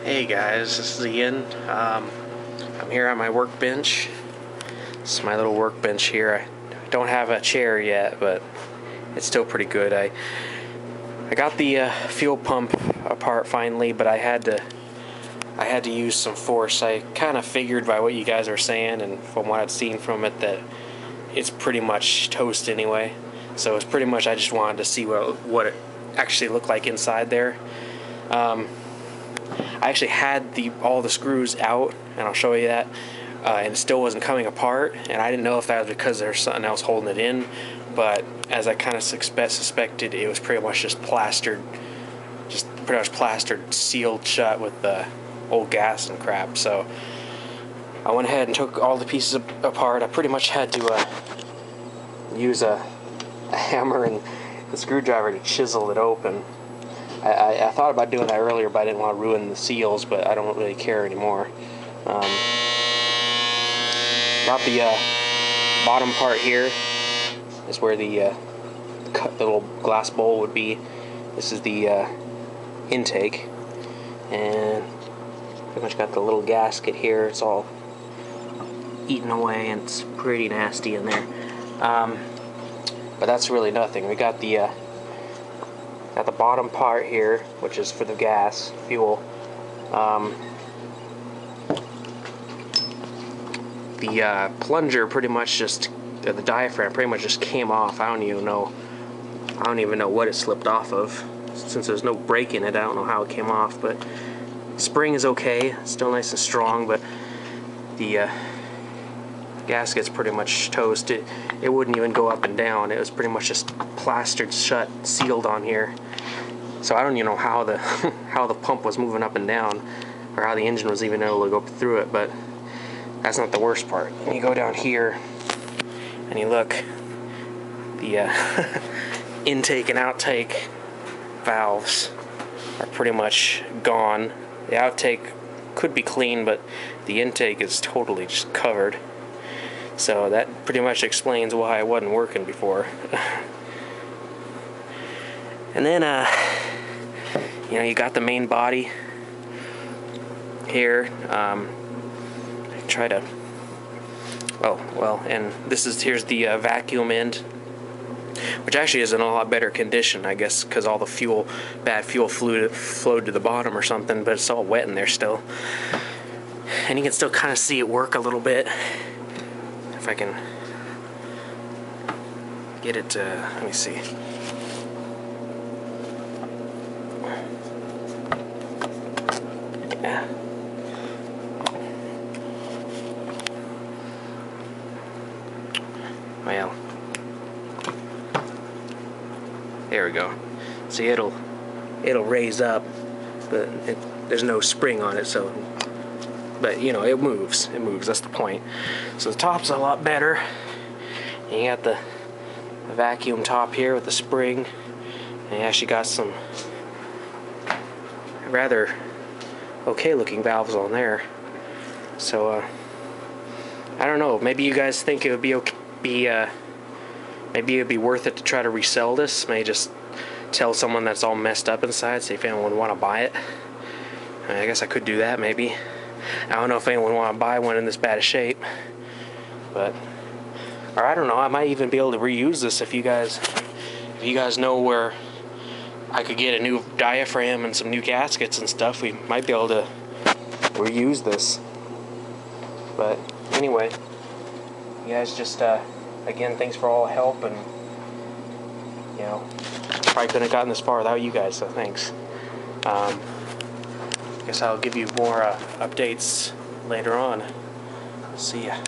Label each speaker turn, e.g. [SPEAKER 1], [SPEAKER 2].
[SPEAKER 1] Hey guys, this is Ian. I'm here at my workbench. This is my little workbench here. I don't have a chair yet, but it's still pretty good. I got the fuel pump apart finally, but I had to use some force. I kind of figured by what you guys are saying and from what I'd seen from it that it's pretty much toast anyway. So it's pretty much I just wanted to see what it actually looked like inside there. I actually had all the screws out, and I'll show you that, and it still wasn't coming apart, and I didn't know if that was because there's something else holding it in, but as I kind of suspected, it was pretty much just plastered, sealed shut with the old gas and crap. So I went ahead and took all the pieces apart. I pretty much had to use a hammer and the screwdriver to chisel it open. I thought about doing that earlier, but I didn't want to ruin the seals, but I don't really care anymore. Got the bottom part here is where the little glass bowl would be. This is the intake, and pretty much got the little gasket here. It's all eaten away, and it's pretty nasty in there. But that's really nothing. We got the bottom part here, which is for the gas, fuel. The plunger pretty much the diaphragm pretty much just came off. I don't even know what it slipped off of. Since there's no break in it, I don't know how it came off, but the spring is okay, still nice and strong, but the gasket's pretty much toast. It wouldn't even go up and down. It was pretty much just plastered shut, sealed on here. So I don't even know how the how the pump was moving up and down, or how the engine was even able to go through it. But that's not the worst part. When you go down here and you look, the intake and outtake valves are pretty much gone. The outtake could be clean, but the intake is totally just covered. So that pretty much explains why it wasn't working before. And then, you got the main body here. And here's the vacuum end, which actually is in a lot better condition, I guess, because all the bad fuel flowed to the bottom or something, but it's all wet in there still. And you can still kind of see it work a little bit. If I can get it to, let me see. Yeah. Well, there we go. See, it'll raise up, but there's no spring on it, so. But it moves. It moves. That's the point. So the top's a lot better. And you got the vacuum top here with the spring, and you actually got some rather okay-looking valves on there. So I don't know. Maybe you guys think it would be okay. Maybe it'd be worth it to try to resell this. Maybe just tell someone that's all messed up inside, see if anyone would want to buy it. I guess I could do that. Maybe. I don't know if anyone would want to buy one in this bad a shape, or I don't know. I might even be able to reuse this if you guys know where I could get a new diaphragm and some new gaskets and stuff. We might be able to reuse this. But anyway, you guys just again, thanks for all the help, and probably couldn't have gotten this far without you guys. So thanks. Guess I'll give you more updates later on. See ya.